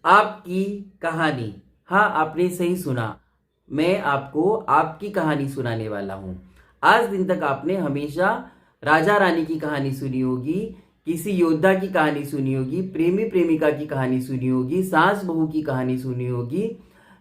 आपकी कहानी। हाँ, आपने सही सुना। मैं आपको आपकी कहानी सुनाने वाला हूँ। आज दिन तक आपने हमेशा राजा रानी की कहानी सुनी होगी, किसी योद्धा की कहानी सुनी होगी, प्रेमी प्रेमिका की कहानी सुनी होगी, सास बहू की कहानी सुनी होगी,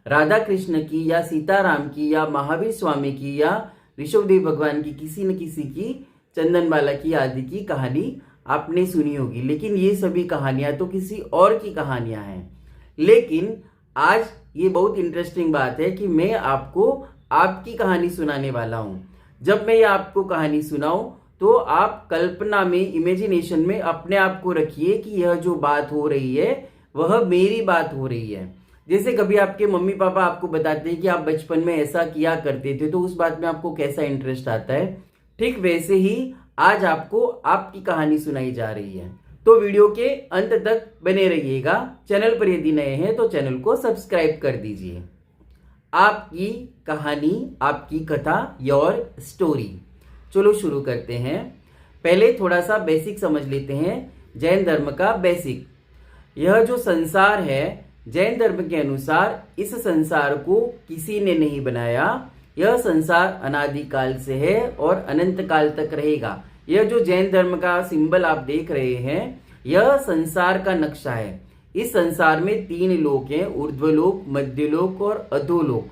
राधा कृष्ण की या सीताराम की या महावीर स्वामी की या ऋषभदेव भगवान की, किसी न किसी की, चंदनबाला की आदि की कहानी आपने सुनी होगी। लेकिन ये सभी कहानियां तो किसी और की कहानियां हैं। लेकिन आज ये बहुत इंटरेस्टिंग बात है कि मैं आपको आपकी कहानी सुनाने वाला हूं। जब मैं ये आपको कहानी सुनाऊं तो आप कल्पना में, इमेजिनेशन में अपने आप को रखिए कि यह जो बात हो रही है वह मेरी बात हो रही है। जैसे कभी आपके मम्मी पापा आपको बताते हैं कि आप बचपन में ऐसा किया करते थे, तो उस बात में आपको कैसा इंटरेस्ट आता है, ठीक वैसे ही आज आपको आपकी कहानी सुनाई जा रही है। तो वीडियो के अंत तक बने रहिएगा। चैनल पर यदि नए हैं तो चैनल को सब्सक्राइब कर दीजिए। आपकी कहानी, आपकी कथा, योर स्टोरी। चलो शुरू करते हैं। पहले थोड़ा सा बेसिक समझ लेते हैं, जैन धर्म का बेसिक। यह जो संसार है, जैन धर्म के अनुसार इस संसार को किसी ने नहीं बनाया। यह संसार अनादिकाल से है और अनंत काल तक रहेगा। यह जो जैन धर्म का सिंबल आप देख रहे हैं, यह संसार का नक्शा है। इस संसार में 3 लोक हैं, ऊर्ध्वलोक, मध्यलोक और अधोलोक।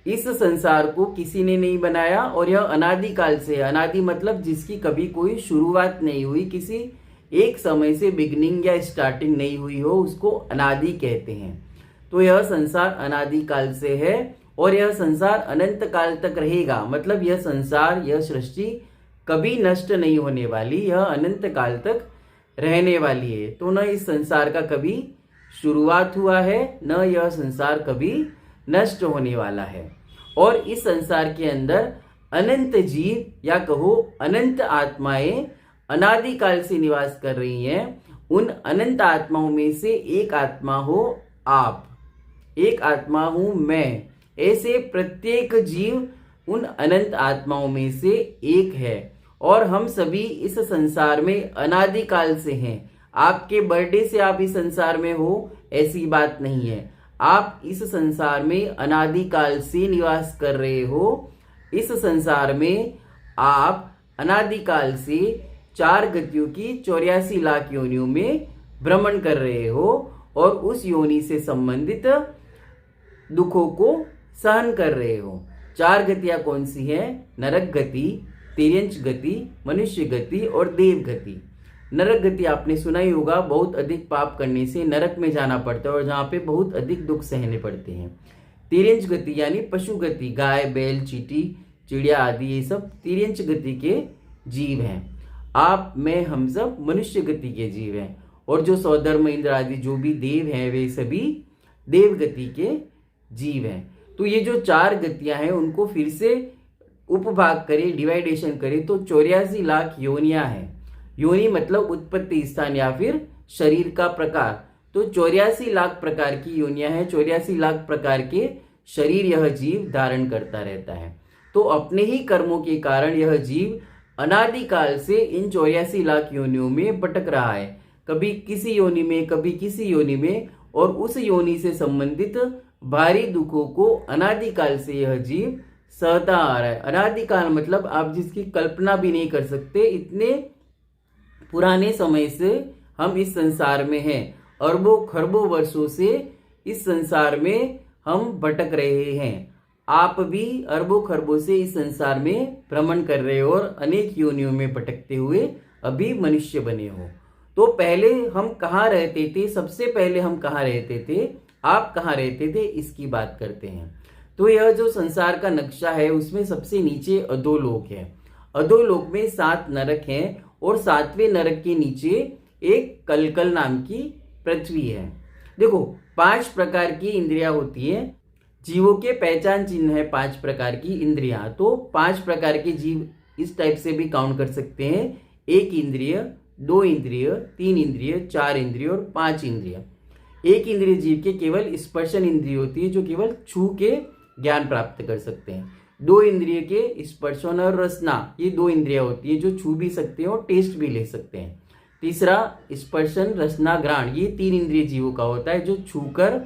इस संसार को किसी ने नहीं बनाया और यह अनादिकाल से है। अनादि मतलब जिसकी कभी कोई शुरुआत नहीं हुई, किसी एक समय से बिगिनिंग या स्टार्टिंग नहीं हुई हो, उसको अनादि कहते हैं। तो यह संसार अनादिकाल से है और यह संसार अनंत काल तक रहेगा। मतलब यह संसार, यह सृष्टि कभी नष्ट नहीं होने वाली, यह अनंत काल तक रहने वाली है। तो न इस संसार का कभी शुरुआत हुआ है, न यह संसार कभी नष्ट होने वाला है। और इस संसार के अंदर अनंत जीव या कहो अनंत आत्माएं अनादिकाल से निवास कर रही हैं। उन अनंत आत्माओं में से एक आत्मा हो आप, एक आत्मा हूं मैं। ऐसे प्रत्येक जीव उन अनंत आत्माओं में से एक है और हम सभी इस संसार में अनादिकाल से हैं। आपके बर्थडे से आप इस संसार में हो ऐसी बात नहीं है। आप इस संसार में अनादिकाल से निवास कर रहे हो। इस संसार में आप अनादिकाल से 4 गतियों की 84 लाख योनियों में भ्रमण कर रहे हो और उस योनि से संबंधित दुखों को सहन कर रहे हो। 4 गतियां कौन सी हैं? नरक गति, तिर्यंच गति, मनुष्य गति और देव गति। नरक गति आपने सुना ही होगा, बहुत अधिक पाप करने से नरक में जाना पड़ता है और जहां पे बहुत अधिक दुख सहने पड़ते हैं। तिर्यंच गति यानी पशु गति, गाय, बैल, चींटी, चिड़िया आदि, ये सब तिर्यंच गति के जीव हैं। आप, मैं, हम सब मनुष्य गति के जीव हैं। और जो सौधर्म, इंद्र आदि जो भी देव हैं, वे सभी देव गति के जीव हैं। तो ये जो 4 गतियां हैं उनको फिर से उपभाग करें, डिवाइडेशन करें तो 84 लाख योनियां हैं। योनि मतलब उत्पत्ति स्थान या फिर शरीर का प्रकार। तो 84 लाख प्रकार की योनियां हैं, 84 लाख प्रकार के शरीर यह जीव धारण करता रहता है। तो अपने ही कर्मों के कारण यह जीव अनादिकाल से इन 84 लाख योनियों में भटक रहा है, कभी किसी योनि में, कभी किसी योनि में, और उस योनि से संबंधित भारी दुखों को अनादिकाल से यह जीव सहता आ रहा है। अनादिकाल मतलब आप जिसकी कल्पना भी नहीं कर सकते, इतने पुराने समय से हम इस संसार में हैं। अरबों खरबों वर्षों से इस संसार में हम भटक रहे हैं। आप भी अरबों खरबों से इस संसार में भ्रमण कर रहे हो और अनेक योनियों में भटकते हुए अभी मनुष्य बने हो। तो पहले हम कहाँ रहते थे? सबसे पहले हम कहाँ रहते थे, आप कहाँ रहते थे, इसकी बात करते हैं। तो यह जो संसार का नक्शा है उसमें सबसे नीचे अधोलोक है। अधोलोक में 7 नरक हैं और 7वें नरक के नीचे एक कलकल नाम की पृथ्वी है। देखो, 5 प्रकार की इंद्रियां होती हैं। जीवों के पहचान चिन्ह है 5 प्रकार की इंद्रियां। तो 5 प्रकार के जीव इस टाइप से भी काउंट कर सकते हैं: 1 इंद्रिय, 2 इंद्रिय, 3 इंद्रिय, 4 इंद्रिय और 5 इंद्रिय। 1 इंद्रिय जीव के केवल स्पर्शन इंद्रिय होती है, जो केवल छू के ज्ञान प्राप्त कर सकते हैं। 2 इंद्रिय के स्पर्शन और रसना, ये 2 इंद्रियां होती है जो छू भी सकते हैं और टेस्ट भी ले सकते हैं। तीसरा स्पर्शन रसना घ्राण, ये 3 इंद्रिय जीवों का होता है, जो छूकर,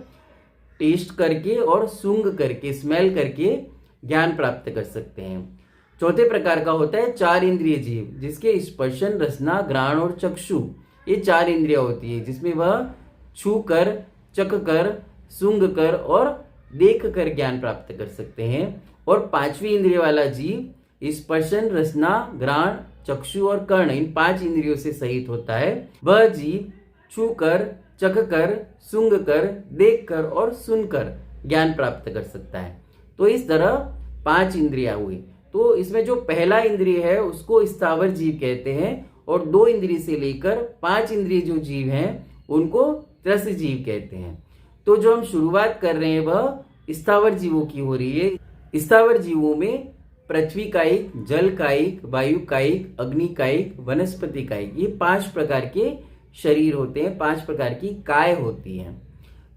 टेस्ट करके और सूंघ करके, स्मेल करके ज्ञान प्राप्त कर सकते हैं। चौथे प्रकार का होता है 4 इंद्रिय जीव, जिसके स्पर्शन रसना घ्राण और चक्षु, ये 4 इंद्रिया होती है, जिसमें वह छू कर, चख कर, सूंघ कर और देख कर ज्ञान प्राप्त कर सकते हैं। और 5वीं इंद्रिय वाला जीव स्पर्शन रसना घ्राण चक्षु और कर्ण, इन 5 इंद्रियों से सहित होता है। वह जीव छू कर, चख कर, सूंघ कर, देख कर और सुनकर ज्ञान प्राप्त कर सकता है। तो इस तरह 5 इंद्रिया हुई। तो इसमें जो पहला इंद्रिय है उसको स्थावर जीव कहते हैं, और 2 इंद्रिय से लेकर 5 इंद्रिय जो जीव हैं उनको त्रस जीव कहते हैं। तो जो हम शुरुआत कर रहे हैं वह स्थावर जीवों की हो रही है। स्थावर जीवों में पृथ्वी कायिक, जल कायिक, वायु कायिक, अग्नि कायिक, वनस्पति कायिक, ये 5 प्रकार के शरीर होते हैं, 5 प्रकार की काय होती हैं।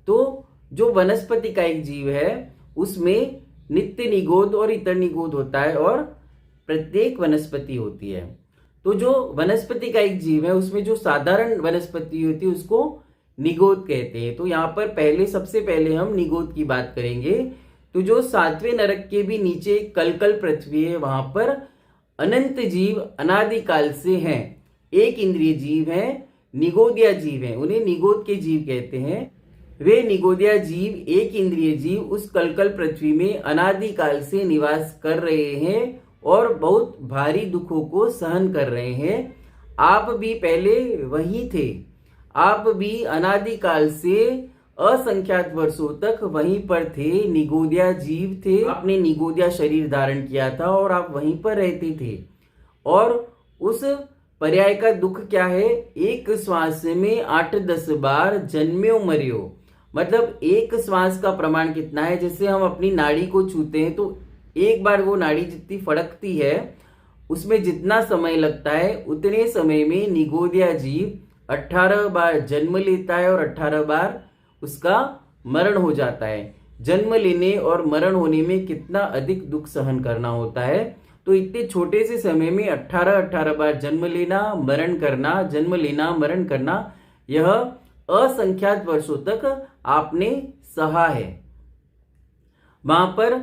तो जो वनस्पति कायिक जीव है उसमें नित्य निगोद और इतर निगोद होता है, और प्रत्येक वनस्पति होती है। तो जो वनस्पति कायिक जीव है उसमें जो साधारण वनस्पति होती है उसको निगोद कहते हैं। तो यहाँ पर सबसे पहले हम निगोद की बात करेंगे। तो जो 7वें नरक के भी नीचे कलकल पृथ्वी है, वहां पर अनंत जीव अनादिकाल से हैं। एक इंद्रिय जीव हैं, निगोदिया जीव हैं, उन्हें निगोद के जीव कहते हैं। वे निगोदिया जीव, एक इंद्रिय जीव, उस कलकल पृथ्वी में अनादिकाल से निवास कर रहे हैं और बहुत भारी दुखों को सहन कर रहे हैं। आप भी पहले वही थे, आप भी अनादिकाल से असंख्यात वर्षों तक वहीं पर थे, निगोदिया जीव थे। आपने निगोदिया शरीर धारण किया था और आप वहीं पर रहते थे। और उस पर्याय का दुख क्या है? एक श्वास में 8-10 बार जन्म्यो मरियो। मतलब एक श्वास का प्रमाण कितना है? जैसे हम अपनी नाड़ी को छूते हैं तो एक बार वो नाड़ी जितनी फड़कती है उसमें जितना समय लगता है उतने समय में निगोदिया जीव 18 बार जन्म लेता है और 18 बार उसका मरण हो जाता है। जन्म लेने और मरण होने में कितना अधिक दुख सहन करना होता है। तो इतने छोटे से समय में 18 बार जन्म लेना, मरण करना, जन्म लेना, मरण करना, यह असंख्यात वर्षों तक आपने सहा है। वहां पर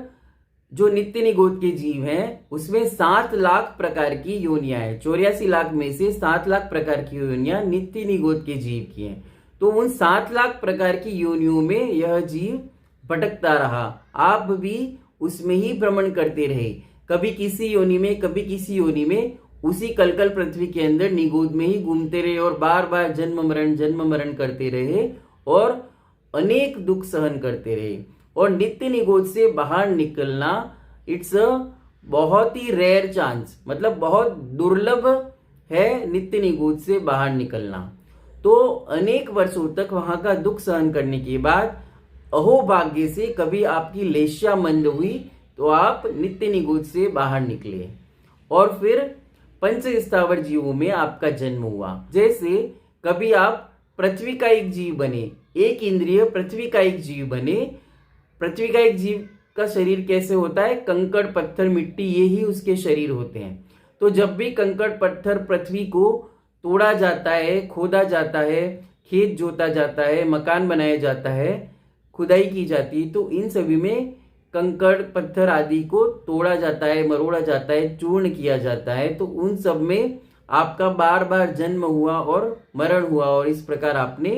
जो नित्य निगोद के जीव हैं उसमें 7 लाख प्रकार की योनियां हैं। 84 लाख में से 7 लाख प्रकार की योनियां नित्य निगोद के जीव की हैं। तो उन 7 लाख प्रकार की योनियों में यह जीव भटकता रहा। आप भी उसमें ही भ्रमण करते रहे, कभी किसी योनि में, कभी किसी योनि में, उसी कलकल पृथ्वी के अंदर निगोद में ही घूमते रहे और बार बार जन्म मरण करते रहे और अनेक दुख सहन करते रहे। और नित्य निगोद से बाहर निकलना इट्स अ बहुत ही रेयर चांस, मतलब बहुत दुर्लभ है नित्य निगोद से बाहर निकलना। तो अनेक वर्षों तक वहां का दुख सहन करने के बाद अहोभाग्य से कभी आपकी लेश्या मंद हुई तो आप नित्य निगोद से बाहर निकले और फिर पंच स्थावर जीवों में आपका जन्म हुआ। जैसे कभी आप पृथ्वी का एक जीव बने, एक इंद्रिय पृथ्वी का एक जीव बने। पृथ्वी का एक जीव का शरीर कैसे होता है? कंकड़, पत्थर, मिट्टी, ये ही उसके शरीर होते हैं। तो जब भी कंकड़ पत्थर पृथ्वी को तोड़ा जाता है, खोदा जाता है, खेत जोता जाता है, मकान बनाया जाता है, खुदाई की जाती है, तो इन सभी में कंकड़ पत्थर आदि को तोड़ा जाता है, मरोड़ा जाता है, चूर्ण किया जाता है। तो उन सब में आपका बार बार जन्म हुआ और मरण हुआ और इस प्रकार आपने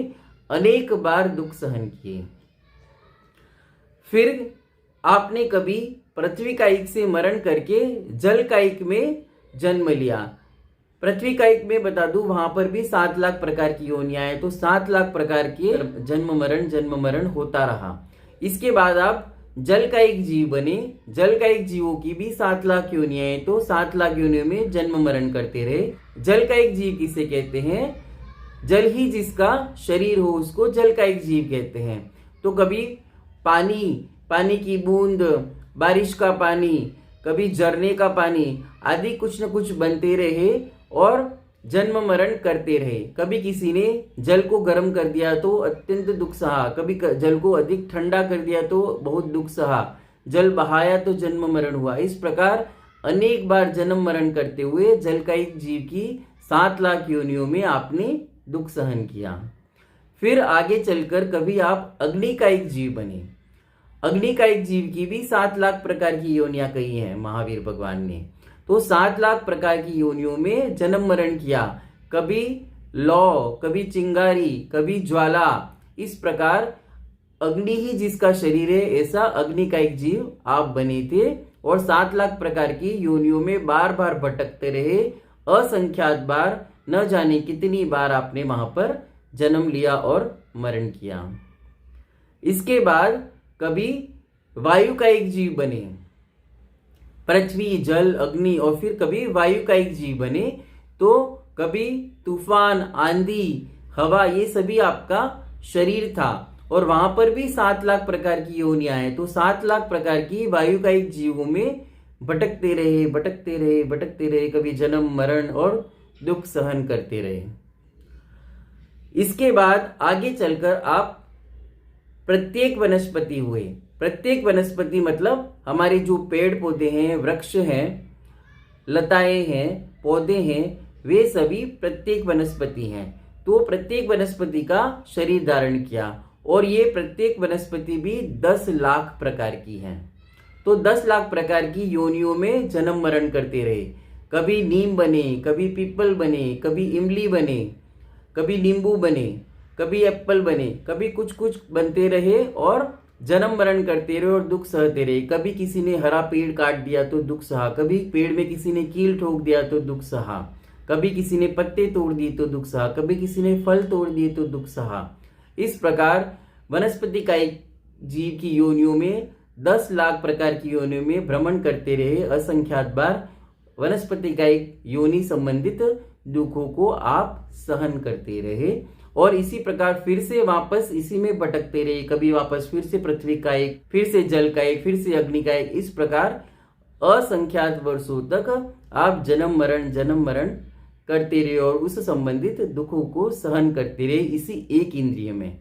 अनेक बार दुख सहन किए। फिर आपने कभी पृथ्वी कायिक से मरण करके जल कायिक में जन्म लिया। पृथ्वी कायिक में बता दूं वहां पर भी 7 लाख प्रकार की योनियां हैं। तो 7 लाख प्रकार के जन्म मरण होता रहा। इसके बाद आप जल का एक जीव बने। जल का एक जीवों की भी 7 लाख योनियां हैं। तो 7 लाख योनियों में जन्म मरण करते रहे। जल का एक जीव किसे कहते हैं? जल ही जिसका शरीर हो उसको जल का एक जीव कहते हैं। तो कभी पानी की बूंद, बारिश का पानी, कभी झरने का पानी आदि कुछ न कुछ बनते रहे और जन्म मरण करते रहे। कभी किसी ने जल को गर्म कर दिया तो अत्यंत दुख सहा, कभी जल को अधिक ठंडा कर दिया तो बहुत दुख सहा, जल बहाया तो जन्म मरण हुआ। इस प्रकार अनेक बार जन्म मरण करते हुए जल का एक जीव की 7 लाख योनियों में आपने दुख सहन किया। फिर आगे चलकर कभी आप अग्निकायिक जीव बने। अग्निकायिक जीव की भी 7 लाख प्रकार की योनियां कही हैं महावीर भगवान ने। तो 7 लाख प्रकार की योनियों में जन्म मरण किया, कभी लौ, कभी चिंगारी, कभी ज्वाला। इस प्रकार अग्नि ही जिसका शरीर है ऐसा अग्निकायिक जीव आप बने थे और 7 लाख प्रकार की योनियों में बार बार भटकते रहे। असंख्यात बार, न जाने कितनी बार आपने वहां पर जन्म लिया और मरण किया। इसके बाद कभी वायुकायिक जीव बने, पृथ्वी, जल, अग्नि, और फिर कभी वायुकायिक जीव बने। तो कभी तूफान, आंधी, हवा, ये सभी आपका शरीर था और वहां पर भी 7 लाख प्रकार की योनियां हैं। तो 7 लाख प्रकार की वायुकायिक जीवों में भटकते रहे, भटकते रहे, भटकते रहे, कभी जन्म मरण और दुख सहन करते रहे। इसके बाद आगे चलकर आप प्रत्येक वनस्पति हुए। प्रत्येक वनस्पति मतलब हमारे जो पेड़ पौधे हैं, वृक्ष हैं, लताएं हैं, पौधे हैं, वे सभी प्रत्येक वनस्पति हैं। तो प्रत्येक वनस्पति का शरीर धारण किया और ये प्रत्येक वनस्पति भी 10 लाख प्रकार की है। तो 10 लाख प्रकार की योनियों में जन्म मरण करते रहे। कभी नीम बने, कभी पीपल बने, कभी इमली बने, कभी नींबू बने, कभी एप्पल बने, कभी कुछ कुछ बनते रहे और जन्म मरण करते रहे और दुख सहते रहे। कभी किसी ने हरा पेड़ काट दिया तो दुख सहा, कभी पेड़ में किसी ने कील ठोक दिया तो दुख सहा, कभी किसी ने पत्ते तोड़ दिए तो दुख सहा, कभी किसी ने फल तोड़ दिए तो दुख सहा। इस प्रकार वनस्पति का एक जीव की योनियों में 10 लाख प्रकार की योनियों में भ्रमण करते रहे। असंख्यात बार वनस्पति का एक योनि संबंधित दुखों को आप सहन करते रहे और इसी प्रकार फिर से वापस इसी में भटकते रहे। कभी वापस फिर से पृथ्वी का एक, फिर से जल का एक, फिर से अग्नि का एक। इस प्रकार असंख्यात वर्षों तक आप जन्म मरण करते रहे और उस संबंधित दुखों को सहन करते रहे इसी एक इंद्रिय में।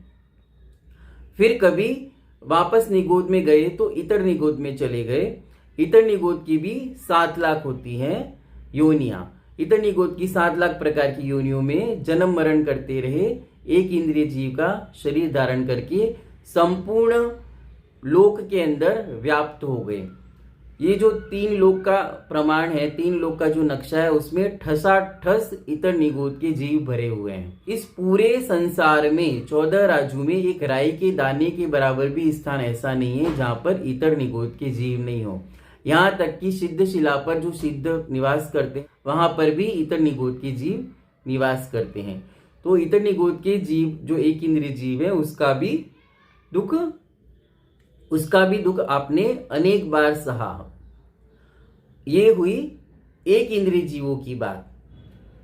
फिर कभी वापस निगोद में गए तो इतर निगोद में चले गए। इतर निगोद की भी 7 लाख होती हैं योनियां। इतर निगोद की 7 लाख प्रकार की योनियों में जन्म मरण करते रहे, एक इंद्रिय जीव का शरीर धारण करके संपूर्ण लोक के अंदर व्याप्त हो गए। ये जो 3 लोक का प्रमाण है, 3 लोक का जो नक्शा है, उसमें ठसाठस इतर निगोद के जीव भरे हुए हैं। इस पूरे संसार में 14 राज्यों में एक राई के दाने के बराबर भी स्थान ऐसा नहीं है जहां पर इतर निगोद के जीव नहीं हो। यहाँ तक कि सिद्ध शिला पर जो सिद्ध निवास करते हैं वहां पर भी इतर निगोद के जीव निवास करते हैं। तो इतर निगोद के जीव जो एक इंद्रिय जीव है उसका भी दुख आपने अनेक बार सहा। ये हुई एक इंद्रिय जीवों की बात।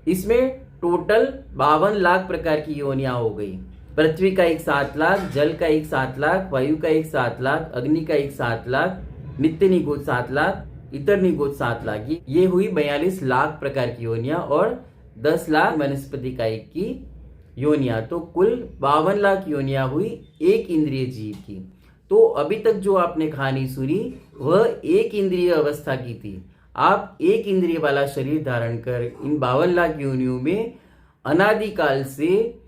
इसमें टोटल 52 लाख प्रकार की योनियां हो गई। पृथ्वी का एक 7 लाख, जल का एक 7 लाख, वायु का एक 7 लाख, अग्नि का एक 7 लाख, नित्य निगोद 7 लाख, इतर निगोद 7 लाख। ये हुई 42 लाख प्रकार की योनियां और 10 लाख वनस्पति कायिक की योनियां। तो कुल 52 लाख योनियां हुई एक इंद्रिय जीव की। तो अभी तक जो आपने कहानी सुनी वह एक इंद्रिय अवस्था की थी। आप एक इंद्रिय वाला शरीर धारण कर इन 52 लाख योनियों में अनादिकाल से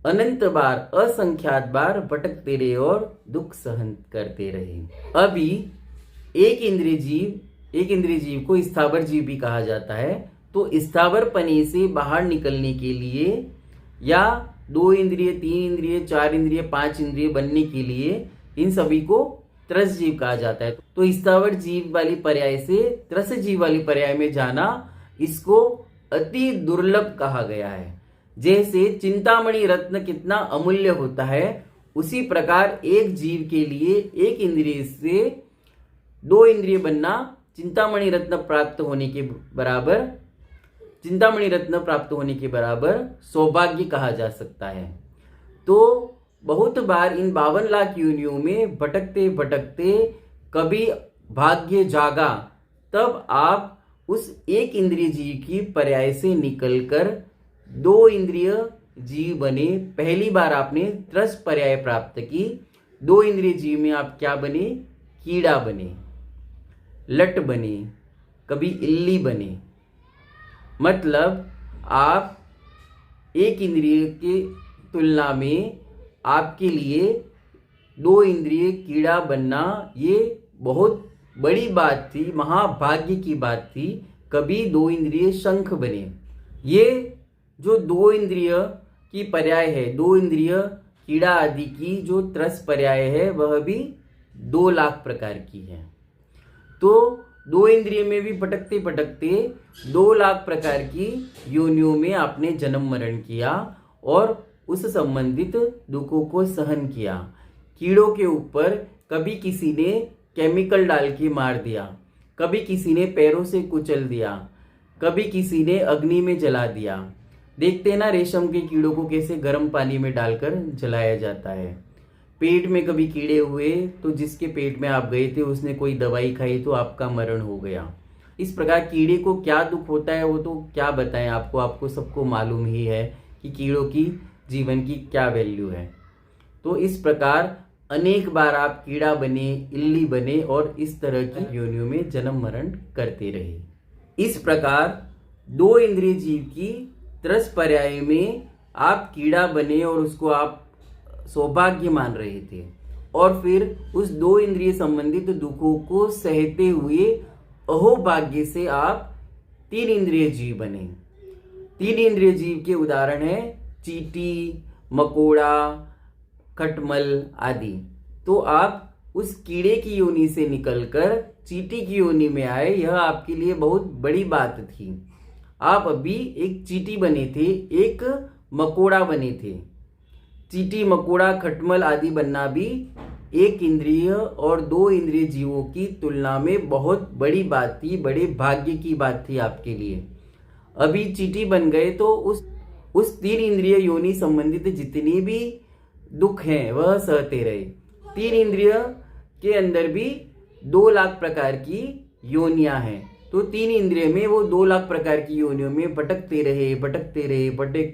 अनंत बार, असंख्यात बार भटकते रहे और दुख सहन करते रहे। अभी एक इंद्रिय जीव को स्थावर जीव भी कहा जाता है। तो स्थावर पने से बाहर निकलने के लिए या 2 इंद्रिय, 3 इंद्रिय, 4 इंद्रिय, 5 इंद्रिय बनने के लिए इन सभी को त्रस जीव कहा जाता है। तो स्थावर जीव वाली पर्याय से त्रस जीव वाली पर्याय में जाना, इसको अति दुर्लभ कहा गया है। जैसे चिंतामणि रत्न कितना अमूल्य होता है, उसी प्रकार एक जीव के लिए एक इंद्रिय से 2 इंद्रिय बनना चिंतामणि रत्न प्राप्त होने के बराबर सौभाग्य कहा जा सकता है। तो बहुत बार इन 52 लाख योनियों में भटकते भटकते कभी भाग्य जागा, तब आप उस एक इंद्रिय जीव की पर्याय से निकलकर 2 इंद्रिय जीव बने। पहली बार आपने त्रस पर्याय प्राप्त की। 2 इंद्रिय जीव में आप क्या बने? कीड़ा बने, लट बने, कभी इल्ली बने। मतलब आप एक इंद्रिय की तुलना में आपके लिए 2 इंद्रिय कीड़ा बनना ये बहुत बड़ी बात थी, महाभाग्य की बात थी। कभी 2 इंद्रिय शंख बने। ये जो 2 इंद्रिय की पर्याय है, 2 इंद्रिय कीड़ा आदि की जो त्रस पर्याय है, वह भी 2 लाख प्रकार की है। तो 2 इंद्रिय में भी भटकते भटकते 2 लाख प्रकार की योनियों में आपने जन्म मरण किया और उस संबंधित दुखों को सहन किया। कीड़ों के ऊपर कभी किसी ने केमिकल डाल के मार दिया, कभी किसी ने पैरों से कुचल दिया, कभी किसी ने अग्नि में जला दिया। देखते ना रेशम के कीड़ों को कैसे गर्म पानी में डालकर जलाया जाता है। पेट में कभी कीड़े हुए तो जिसके पेट में आप गए थे उसने कोई दवाई खाई तो आपका मरण हो गया। इस प्रकार कीड़े को क्या दुख होता है वो तो क्या बताएं आपको, आपको सबको मालूम ही है कि कीड़ों की जीवन की क्या वैल्यू है। तो इस प्रकार अनेक बार आप कीड़ा बने, इल्ली बने और इस तरह की योनियों में जन्म मरण करते रहे। इस प्रकार 2 इंद्रिय जीव की त्रस पर्याय में आप कीड़ा बने और उसको आप सौभाग्य मान रहे थे और फिर उस 2 इंद्रिय संबंधित दुखों को सहते हुए अहोभाग्य से आप 3 इंद्रिय जीव बने। 3 इंद्रिय जीव के उदाहरण है चींटी, मकोड़ा, खटमल आदि। तो आप उस कीड़े की योनि से निकलकर चींटी की योनि में आए, यह आपके लिए बहुत बड़ी बात थी। आप अभी एक चींटी बने थे, एक मकोड़ा बने थे। चींटी, मकोड़ा, खटमल आदि बनना भी 1 इंद्रिय और 2 इंद्रिय जीवों की तुलना में बहुत बड़ी बात थी, बड़े भाग्य की बात थी आपके लिए। अभी चींटी बन गए तो उस 3 इंद्रिय योनि संबंधित जितनी भी दुख हैं वह सहते रहे। 3 इंद्रिय के अंदर भी 2 लाख प्रकार की योनियां हैं। तो 3 इंद्रिय में वो 2 लाख प्रकार की योनियों में भटकते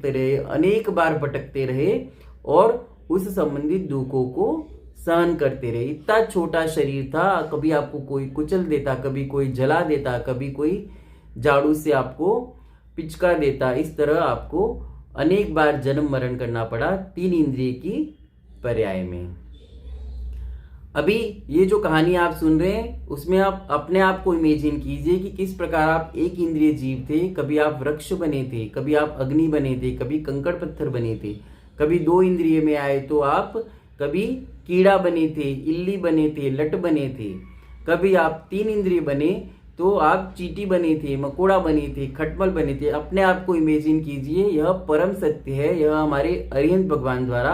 रहे, अनेक बार भटकते रहे और उस संबंधित दुखों को सहन करते रहे। इतना छोटा शरीर था, कभी आपको कोई कुचल देता, कभी कोई जला देता, कभी कोई झाड़ू से आपको पिचका देता। इस तरह आपको अनेक बार जन्म मरण करना पड़ा 3 इंद्रिय की पर्याय में। अभी ये जो कहानी आप सुन रहे हैं उसमें आप अपने आप को इमेजिन कीजिए कि किस प्रकार आप 1 इंद्रिय जीव थे। कभी आप वृक्ष बने थे, कभी आप अग्नि बने थे, कभी कंकड़ पत्थर बने थे, कभी 2 इंद्रिय में आए तो आप कभी कीड़ा बने थे, इल्ली बने थे, लट बने थे। कभी आप 3 इंद्रिय बने तो आप चींटी बने थे, मकोड़ा बने थे, खटमल बने थे। अपने आप को इमेजिन कीजिए, यह परम सत्य है, यह हमारे अरिहंत भगवान द्वारा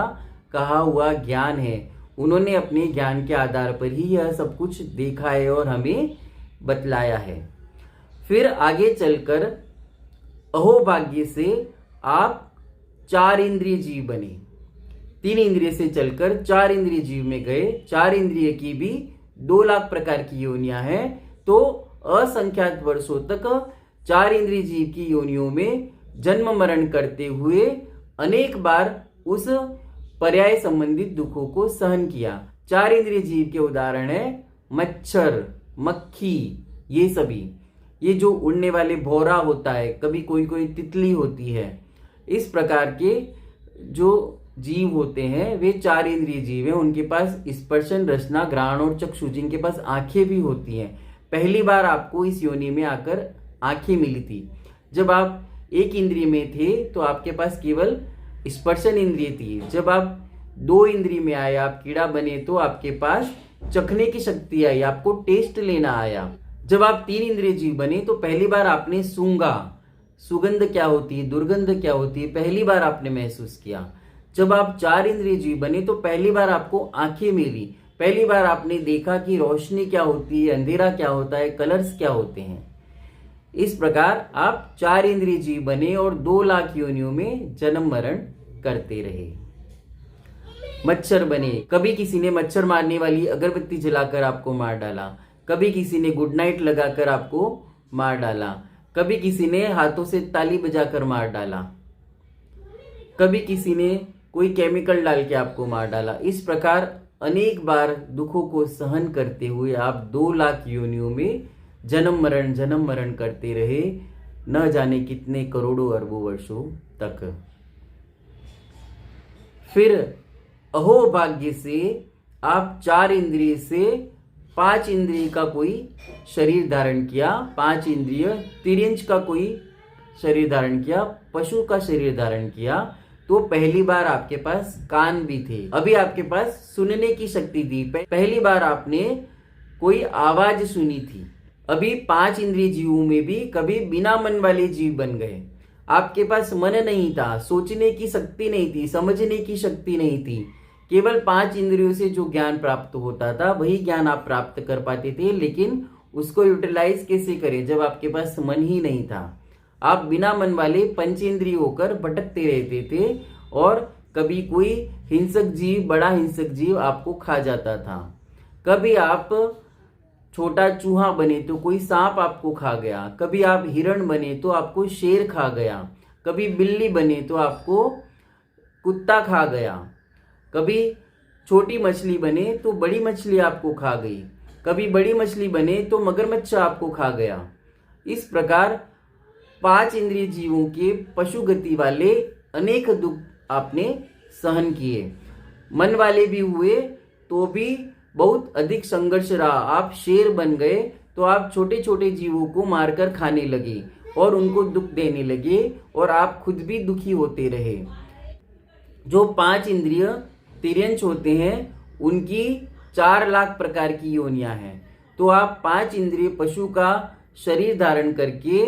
कहा हुआ ज्ञान है। उन्होंने अपने ज्ञान के आधार पर ही यह सब कुछ देखा है और हमें बतलाया है। फिर आगे चलकर अहोभाग्य से आप 4 इंद्रिय जीव बने। 3 इंद्रिय से चलकर 4 इंद्रिय जीव में गए। 4 इंद्रिय की भी 2 लाख प्रकार की योनियां हैं। तो असंख्यात वर्षों तक 4 इंद्रिय जीव की योनियों में जन्म मरण करते हुए अनेक बार उस पर्याय संबंधित दुखों को सहन किया। 4 इंद्रिय जीव के उदाहरण है मच्छर, मक्खी, ये सभी। ये जो उड़ने वाले भौरा होता है, कभी कोई कोई तितली होती है, इस प्रकार के जो जीव होते हैं वे 4 इंद्रिय जीव हैं। उनके पास स्पर्शन, रसना, घ्राण और चक्षु, जिनके पास आंखें भी होती हैं। पहली बार आपको इस योनि में आकर आंखें मिली थी। जब आप 1 इंद्रिय में थे तो आपके पास केवल स्पर्शन इंद्रिय थी। जब आप 2 इंद्रिय में आए, आप कीड़ा बने, तो आपके पास चखने की शक्ति आई, आपको टेस्ट लेना आया। जब आप 3 इंद्रिय जीव बने तो पहली बार आपने सूंघा, सुगंध क्या होती है, दुर्गंध क्या होती है, पहली बार आपने महसूस किया। जब आप 4 इंद्रिय जीव बने तो पहली बार आपको आंखें मिली, पहली बार आपने देखा कि रोशनी क्या होती है, अंधेरा क्या होता है, कलर्स क्या होते हैं। इस प्रकार आप 4 इंद्रिय जीव बने और 2 लाख योनियों में जन्म मरण करते रहे। मच्छर बने, कभी किसी ने मच्छर मारने वाली अगरबत्ती जलाकर आपको मार डाला, कभी किसी ने गुड नाइट लगाकर आपको मार डाला, कभी किसी ने हाथों से ताली बजाकर मार डाला, कभी किसी ने कोई केमिकल डाल के आपको मार डाला। इस प्रकार अनेक बार दुखों को सहन करते हुए आप 2 लाख योनियों में जन्म मरण करते रहे। न जाने कितने करोड़ों अरबों वर्षों तक। फिर अहोभाग्य से आप 4 इंद्रिय से 5 इंद्रिय का कोई शरीर धारण किया, 5 इंद्रिय तिर्यंच का कोई शरीर धारण किया, पशु का शरीर धारण किया, तो पहली बार आपके पास कान भी थे, अभी आपके पास सुनने की शक्ति थी, पहली बार आपने कोई आवाज सुनी थी। अभी 5 इंद्रिय जीवों में भी कभी बिना मन वाले जीव बन गए। आपके पास मन नहीं था, सोचने की शक्ति नहीं थी, समझने की शक्ति नहीं थी, केवल 5 इंद्रियों से जो ज्ञान प्राप्त होता था वही ज्ञान आप प्राप्त कर पाते थे। लेकिन उसको यूटिलाइज कैसे करें जब आपके पास मन ही नहीं था। आप बिना मन वाले पंचेंद्रिय होकर भटकते रहते थे और कभी कोई हिंसक जीव, बड़ा हिंसक जीव आपको खा जाता था। कभी आप छोटा चूहा बने तो कोई सांप आपको खा गया, कभी आप हिरण बने तो आपको शेर खा गया, कभी बिल्ली बने तो आपको कुत्ता खा गया, कभी छोटी मछली बने तो बड़ी मछली आपको खा गई, कभी बड़ी मछली बने तो मगरमच्छ आपको खा गया। इस प्रकार 5 इंद्रिय जीवों के पशु गति वाले अनेक दुख आपने सहन किए। मन वाले भी हुए तो भी बहुत अधिक संघर्ष रहा। आप शेर बन गए तो आप छोटे छोटे जीवों को मारकर खाने लगे और उनको दुख देने लगे और आप खुद भी दुखी होते रहे। जो 5 इंद्रिय तिर्यंच होते हैं उनकी 4 लाख प्रकार की योनियां हैं। तो आप 5 इंद्रिय पशु का शरीर धारण करके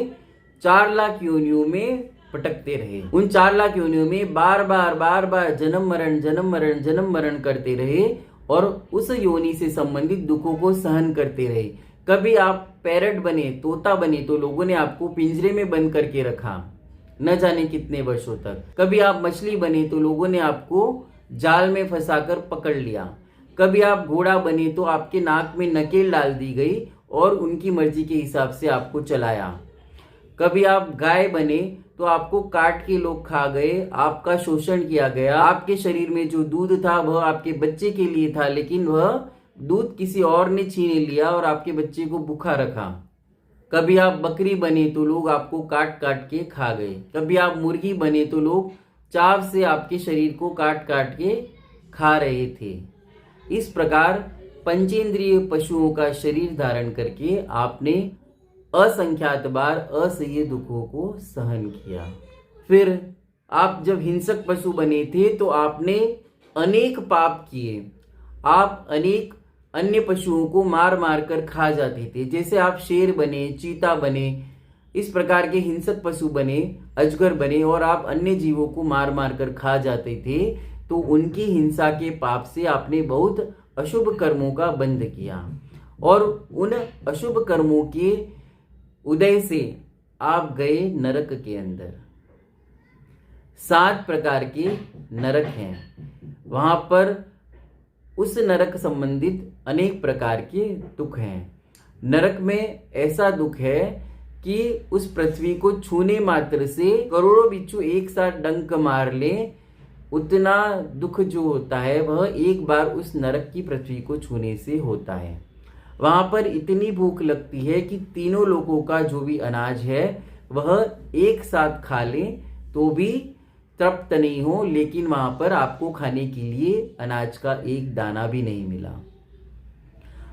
4 लाख योनियों में भटकते रहे। उन 4 लाख योनियों में बार बार जन्म मरण करते रहे और उस योनि से संबंधित दुखों को सहन करते रहे। कभी आप पैरट बने, तोता बने तो लोगों ने आपको पिंजरे में बंद करके रखा न जाने कितने वर्षों तक। कभी आप मछली बने तो लोगों ने आपको जाल में फंसाकर पकड़ लिया। कभी आप घोड़ा बने तो आपके नाक में नकेल डाल दी गई और उनकी मर्जी के हिसाब से आपको चलाया। कभी आप गाय बने तो आपको काट के लोग खा गए, आपका शोषण किया गया। आपके शरीर में जो दूध था वह आपके बच्चे के लिए था, लेकिन वह दूध किसी और ने छीन लिया और आपके बच्चे को भूखा रखा। कभी आप बकरी बने तो लोग आपको काट काट के खा गए। कभी आप मुर्गी बने तो लोग चाव से आपके शरीर को काट काट के खा रहे थे। इस प्रकार पंचेंद्रिय पशुओं का शरीर धारण करके आपने असंख्यात बार असह्य दुखों को सहन किया। फिर आप जब हिंसक पशु बने थे तो आपने अनेक पाप किए। आप अनेक अन्य पशुओं को मार मार कर खा जाते थे। जैसे आप शेर बने, चीता बने, इस प्रकार के हिंसक पशु बने, अजगर बने और आप अन्य जीवों को मार मार कर खा जाते थे। तो उनकी हिंसा के पाप से आपने बहुत अशुभ कर्मों का बंध किया और उन अशुभ कर्मों के उदय से आप गए नरक के अंदर। 7 प्रकार के नरक हैं। वहां पर उस नरक संबंधित अनेक प्रकार के दुख हैं। नरक में ऐसा दुख है कि उस पृथ्वी को छूने मात्र से करोड़ों बिच्छू एक साथ डंक मार ले, उतना दुख जो होता है वह एक बार उस नरक की पृथ्वी को छूने से होता है। वहां पर इतनी भूख लगती है कि तीनों लोगों का जो भी अनाज है वह एक साथ खा ले तो भी तृप्त नहीं हो, लेकिन वहां पर आपको खाने के लिए अनाज का एक दाना भी नहीं मिला।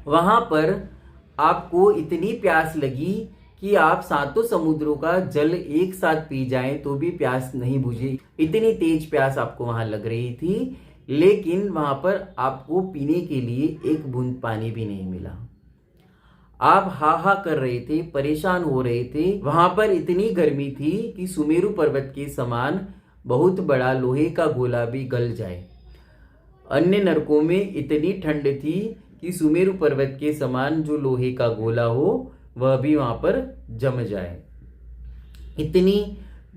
वहां पर आपको इतनी प्यास लगी कि आप 7 समुद्रों का जल एक साथ पी जाएं तो भी प्यास नहीं बुझे। इतनी तेज प्यास आपको वहां लग रही थी, लेकिन वहां पर आपको पीने के लिए एक बूंद पानी भी नहीं मिला। आप हा कर रहे थे, परेशान हो रहे थे। वहां पर इतनी गर्मी थी कि सुमेरु पर्वत के समान बहुत बड़ा लोहे का गोला भी गल जाए। अन्य नरकों में इतनी ठंड थी कि सुमेरु पर्वत के समान जो लोहे का गोला हो वह भी वहां पर जम जाए। इतनी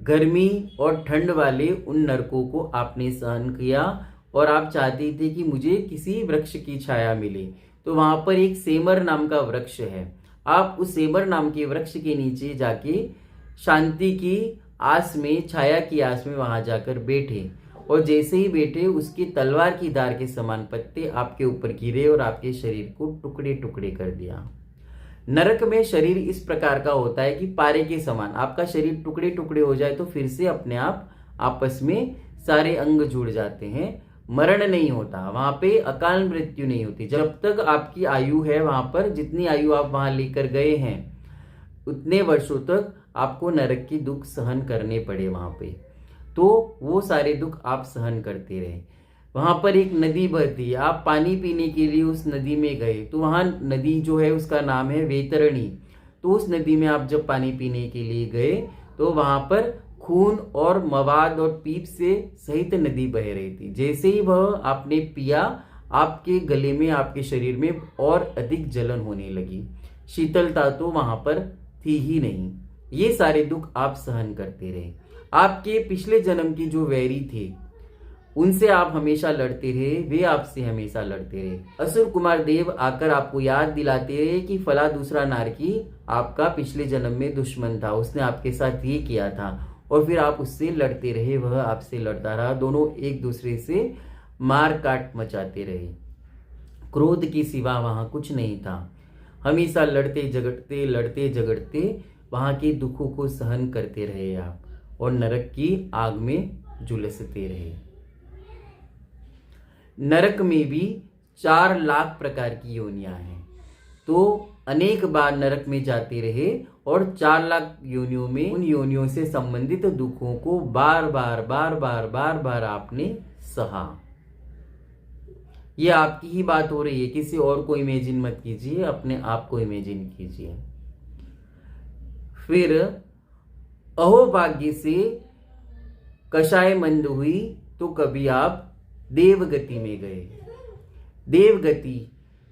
गर्मी और ठंड वाले उन नरकों को आपने सहन किया और आप चाहते थे कि मुझे किसी वृक्ष की छाया मिले। तो वहां पर एक सेमर नाम का वृक्ष है। आप उस सेमर नाम के वृक्ष के नीचे जाके शांति की आस में, छाया की आस में वहां जाकर बैठे और जैसे ही बैठे उसके तलवार की धार के समान पत्ते आपके ऊपर गिरे और आपके शरीर को टुकड़े टुकड़े कर दिया। नरक में शरीर इस प्रकार का होता है कि पारे के समान आपका शरीर टुकड़े टुकड़े हो जाए तो फिर से अपने आप आपस में सारे अंग जुड़ जाते हैं, मरण नहीं होता, वहां पे अकाल मृत्यु नहीं होती। जब तक आपकी आयु है वहां पर, जितनी आयु आप वहां लेकर गए हैं उतने वर्षों तक आपको नरक की दुख सहन करने पड़े वहां पे, तो वो सारे दुख आप सहन करते रहे। वहां पर एक नदी बहती है, आप पानी पीने के लिए उस नदी में गए तो वहां नदी जो है उसका नाम है वैतरणी। तो उस नदी में आप जब पानी पीने के लिए गए तो वहां पर खून और मवाद और पीप से सहित नदी बह रही थी। जैसे ही वह आपने पिया, आपके गले में, आपके शरीर में और अधिक जलन होने लगी, शीतलता तो वहां पर थी ही नहीं। ये सारे दुख आप सहन करते रहे। आपके पिछले जन्म के जो वैरी थे उनसे आप हमेशा लड़ते रहे, वे आपसे हमेशा लड़ते रहे। असुर कुमार देव आकर आपको याद दिलाते रहे कि फला दूसरा नारकी आपका पिछले जन्म में दुश्मन था, उसने आपके साथ ये किया था, और फिर आप उससे लड़ते रहे, वह आपसे लड़ता रहा, दोनों एक दूसरे से मार काट मचाते रहे। क्रोध के सिवा वहां कुछ नहीं था। हमेशा लड़ते झगड़ते वहां के दुखों को सहन करते रहे आप, और नरक की आग में झुलसते रहे। नरक में भी 4 लाख प्रकार की योनियां हैं, तो अनेक बार नरक में जाते रहे और 4 लाख योनियों में उन योनियों से संबंधित दुखों को बार बार आपने सहा। ये आपकी ही बात हो रही है, किसी और को इमेजिन मत कीजिए, अपने आप को इमेजिन कीजिए। फिर अहोभाग्य से कषाय मंद हुई तो कभी आप देवगति में गए।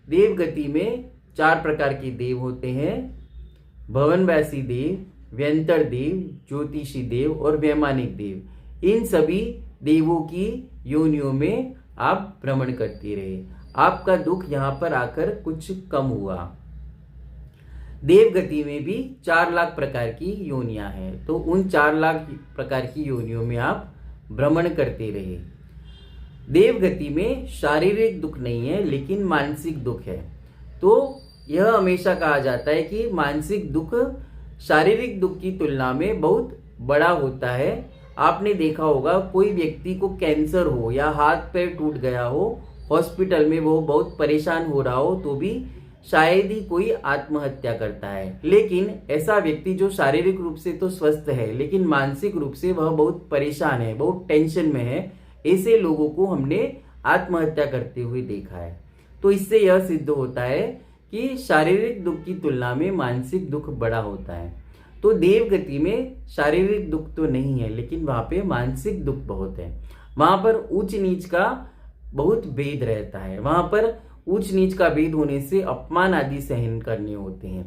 देवगति में 4 प्रकार के देव होते हैं, भवनवासी देव, व्यंतर देव, ज्योतिषी देव और वैमानिक देव। इन सभी देवों की योनियों में आप भ्रमण करते रहे। आपका दुख यहां पर आकर कुछ कम हुआ। देवगति में भी 4 लाख प्रकार की योनियां हैं, तो उन 4 लाख प्रकार की योनियों में आप भ्रमण करते रहे। देवगति में शारीरिक दुख नहीं है लेकिन मानसिक दुख है। तो यह हमेशा कहा जाता है कि मानसिक दुख शारीरिक दुख की तुलना में बहुत बड़ा होता है। आपने देखा होगा, कोई व्यक्ति को कैंसर हो या हाथ पैर टूट गया हो, हॉस्पिटल में वो बहुत परेशान हो रहा हो, तो भी शायद ही कोई आत्महत्या करता है। लेकिन ऐसा व्यक्ति जो शारीरिक रूप से तो स्वस्थ है लेकिन मानसिक रूप से वह बहुत परेशान है, बहुत टेंशन में है, ऐसे लोगों को हमने आत्महत्या करते हुए देखा है। तो इससे यह सिद्ध होता है कि शारीरिक दुख की तुलना में मानसिक दुख बड़ा होता है। तो देवगति में शारीरिक दुख तो नहीं है लेकिन वहां पे मानसिक दुख बहुत है। वहां पर ऊंच नीच का बहुत भेद रहता है। वहां पर ऊंच नीच का भेद होने से अपमान आदि सहन करने होते हैं।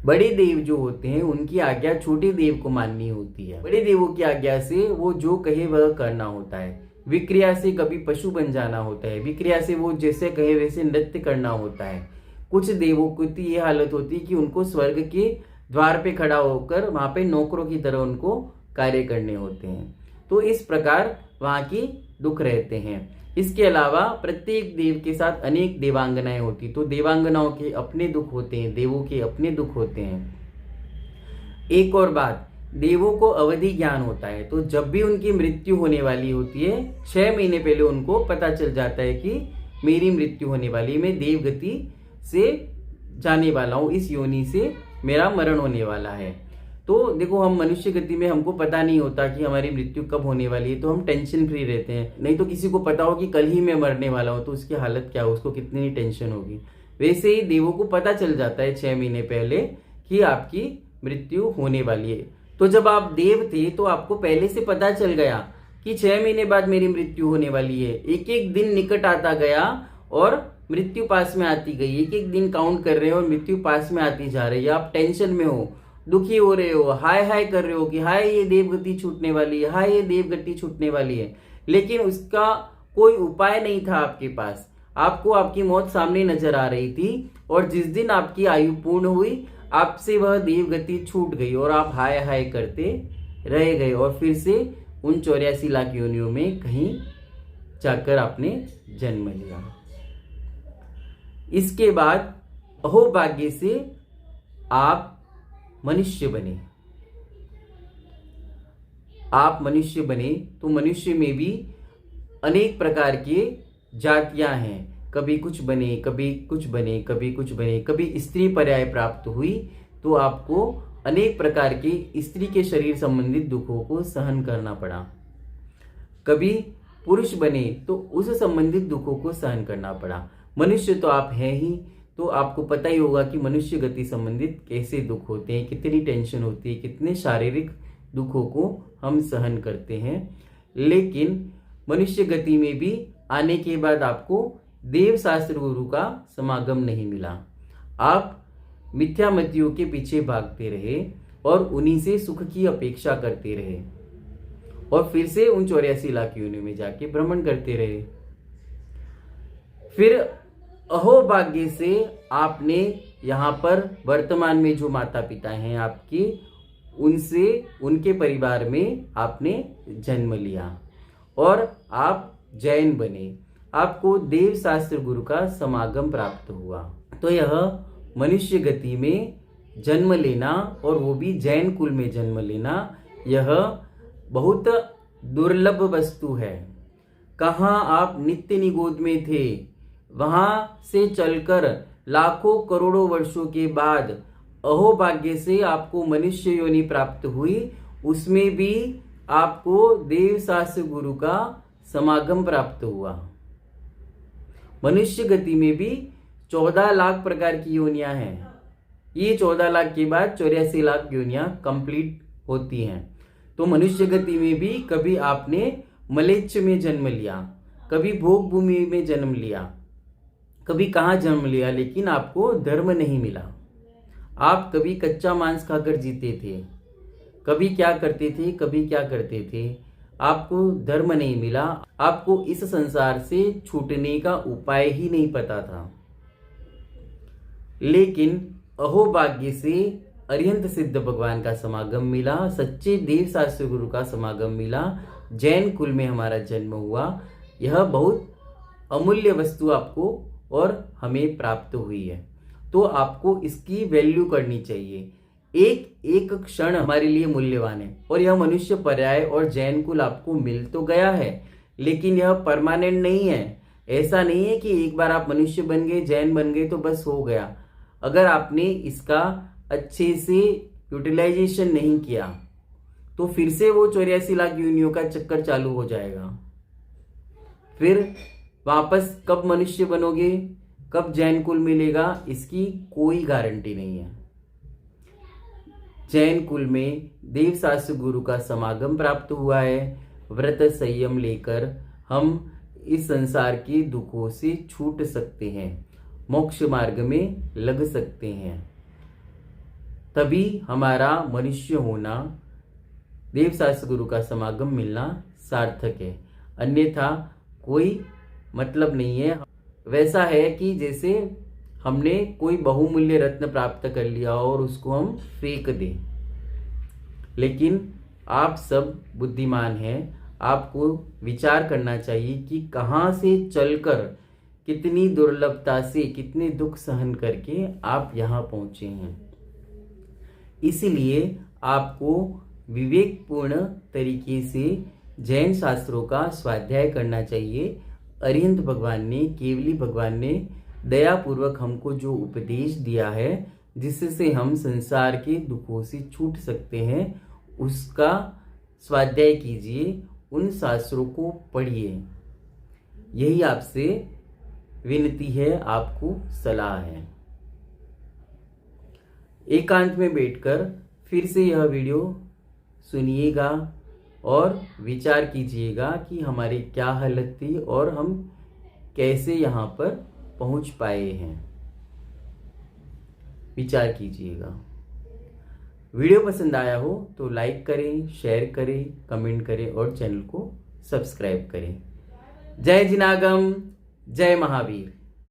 बड़े देव जो होते हैं उनकी आज्ञा छोटे देव को माननी होती है। बड़े देवों की आज्ञा से वो जो कहे वह करना होता है। विक्रिया से कभी पशु बन जाना होता है, विक्रिया से वो जैसे कहे वैसे नृत्य करना होता है। कुछ देवों की ये हालत होती है कि उनको स्वर्ग के द्वार पे खड़ा होकर वहां पे नौकरों की तरह उनको कार्य करने होते हैं। तो इस प्रकार वहां की दुख रहते हैं। इसके अलावा प्रत्येक देव के साथ अनेक देवांगनाएं होती, तो देवांगनाओं के अपने दुख होते हैं, देवों के अपने दुख होते हैं। एक और बात, देवों को अवधि ज्ञान होता है, तो जब भी उनकी मृत्यु होने वाली होती है 6 महीने पहले उनको पता चल जाता है कि मेरी मृत्यु होने वाली, मैं देवगति से जाने वाला हूं, इस योनि से मेरा मरण होने वाला है। तो देखो, हम मनुष्य गति में हमको पता नहीं होता कि हमारी मृत्यु कब होने वाली है, तो हम टेंशन फ्री रहते हैं। नहीं तो किसी को पता हो कि कल ही मैं मरने वाला हूं तो उसकी हालत क्या हो, उसको कितनी टेंशन होगी। वैसे ही देवों को पता चल जाता है 6 महीने पहले कि आपकी मृत्यु होने वाली है। तो जब आप देव थे तो आपको पहले से पता चल गया कि 6 महीने बाद मेरी मृत्यु होने वाली है। एक एक दिन निकट आता गया और मृत्यु पास में आती गई। एक एक दिन काउंट कर रहे हो और मृत्यु पास में आती जा रही है। आप टेंशन में हो, दुखी हो रहे हो, हाय हाय कर रहे हो कि हाय ये देवगति छूटने वाली है, हाय ये देवगति छूटने वाली है। लेकिन उसका कोई उपाय नहीं था आपके पास। आपको आपकी मौत सामने नजर आ रही थी और जिस दिन आपकी आयु पूर्ण हुई आपसे वह देवगति छूट गई और आप हाय हाय करते रह गए और फिर से उन 84 लाख योनियों में कहीं जाकर आपने जन्म लिया। इसके बाद अहोभाग्य से आप मनुष्य बने। आप मनुष्य बने तो मनुष्य में भी अनेक प्रकार के जातियां हैं। कभी कुछ बने, कभी कुछ बने, कभी कुछ बने, कभी स्त्री पर्याय प्राप्त हुई तो आपको अनेक प्रकार के स्त्री के शरीर संबंधित दुखों को सहन करना पड़ा। कभी पुरुष बने तो उस संबंधित दुखों को सहन करना पड़ा। मनुष्य तो आप हैं ही, तो आपको पता ही होगा कि मनुष्य गति संबंधित कैसे दुख होते हैं, कितनी टेंशन होती है, कितने शारीरिक दुखों को हम सहन करते हैं। लेकिन मनुष्य गति में भी आने के बाद आपको देव शास्त्र गुरु का समागम नहीं मिला। आप मिथ्यामतियों के पीछे भागते रहे और उन्हीं से सुख की अपेक्षा करते रहे और फिर से उन 84 लाख योनियों में जाके भ्रमण करते रहे। फिर अहोभाग्य से आपने यहाँ पर वर्तमान में जो माता पिता हैं आपके, उनसे उनके परिवार में आपने जन्म लिया और आप जैन बने। आपको देव शास्त्र गुरु का समागम प्राप्त हुआ। तो यह मनुष्य गति में जन्म लेना और वो भी जैन कुल में जन्म लेना, यह बहुत दुर्लभ वस्तु है। कहाँ आप नित्य निगोद में थे, वहां से चलकर लाखों करोड़ों वर्षों के बाद अहोभाग्य से आपको मनुष्य योनि प्राप्त हुई, उसमें भी आपको देव शास्त्र गुरु का समागम प्राप्त हुआ। मनुष्य गति में भी 14 लाख प्रकार की योनियां हैं। ये 14 लाख के बाद 84 लाख योनियां कंप्लीट होती हैं। तो मनुष्य गति में भी कभी आपने मलेच्छ में जन्म लिया, कभी भोग भूमि में जन्म लिया, कभी कहाँ जन्म लिया, लेकिन आपको धर्म नहीं मिला। आप कभी कच्चा मांस खाकर जीते थे, कभी क्या करते थे, कभी क्या करते थे, आपको धर्म नहीं मिला। आपको इस संसार से छूटने का उपाय ही नहीं पता था। लेकिन अहोभाग्य से अरिहंत सिद्ध भगवान का समागम मिला, सच्चे देव शास्त्र गुरु का समागम मिला, जैन कुल में हमारा जन्म हुआ। यह बहुत अमूल्य वस्तु आपको और हमें प्राप्त हुई है, तो आपको इसकी वैल्यू करनी चाहिए। एक एक क्षण हमारे लिए मूल्यवान है और यह मनुष्य पर्याय और जैन कुल आपको मिल तो गया है, लेकिन यह परमानेंट नहीं है। ऐसा नहीं है कि एक बार आप मनुष्य बन गए, जैन बन गए तो बस हो गया। अगर आपने इसका अच्छे से यूटिलाइजेशन नहीं किया तो फिर से वो 84 लाख योनियों का चक्कर चालू हो जाएगा। फिर वापस कब मनुष्य बनोगे, कब जैन कुल मिलेगा, इसकी कोई गारंटी नहीं है। जैन कुल में देव शास्त्र गुरु का समागम प्राप्त हुआ है। व्रत संयम लेकर हम इस संसार के दुखों से छूट सकते हैं, मोक्ष मार्ग में लग सकते हैं। तभी हमारा मनुष्य होना, देव शास्त्र गुरु का समागम मिलना सार्थक है, अन्यथा कोई मतलब नहीं है। वैसा है कि जैसे हमने कोई बहुमूल्य रत्न प्राप्त कर लिया और उसको हम फेंक दें। लेकिन आप सब बुद्धिमान हैं, आपको विचार करना चाहिए कि कहाँ से चलकर, कितनी दुर्लभता से, कितने दुख सहन करके आप यहाँ पहुँचे हैं। इसलिए आपको विवेकपूर्ण तरीके से जैन शास्त्रों का स्वाध्याय करना चाहिए। अरिहंत भगवान ने, केवली भगवान ने दयापूर्वक हमको जो उपदेश दिया है, जिससे हम संसार के दुखों से छूट सकते हैं, उसका स्वाध्याय कीजिए, उन शास्त्रों को पढ़िए। यही आपसे विनती है, आपको सलाह है। एकांत में बैठकर फिर से यह वीडियो सुनिएगा और विचार कीजिएगा कि हमारी क्या हालत थी और हम कैसे यहाँ पर पहुँच पाए हैं। विचार कीजिएगा। वीडियो पसंद आया हो तो लाइक करें, शेयर करें, कमेंट करें और चैनल को सब्सक्राइब करें। जय जिनागम, जय महावीर।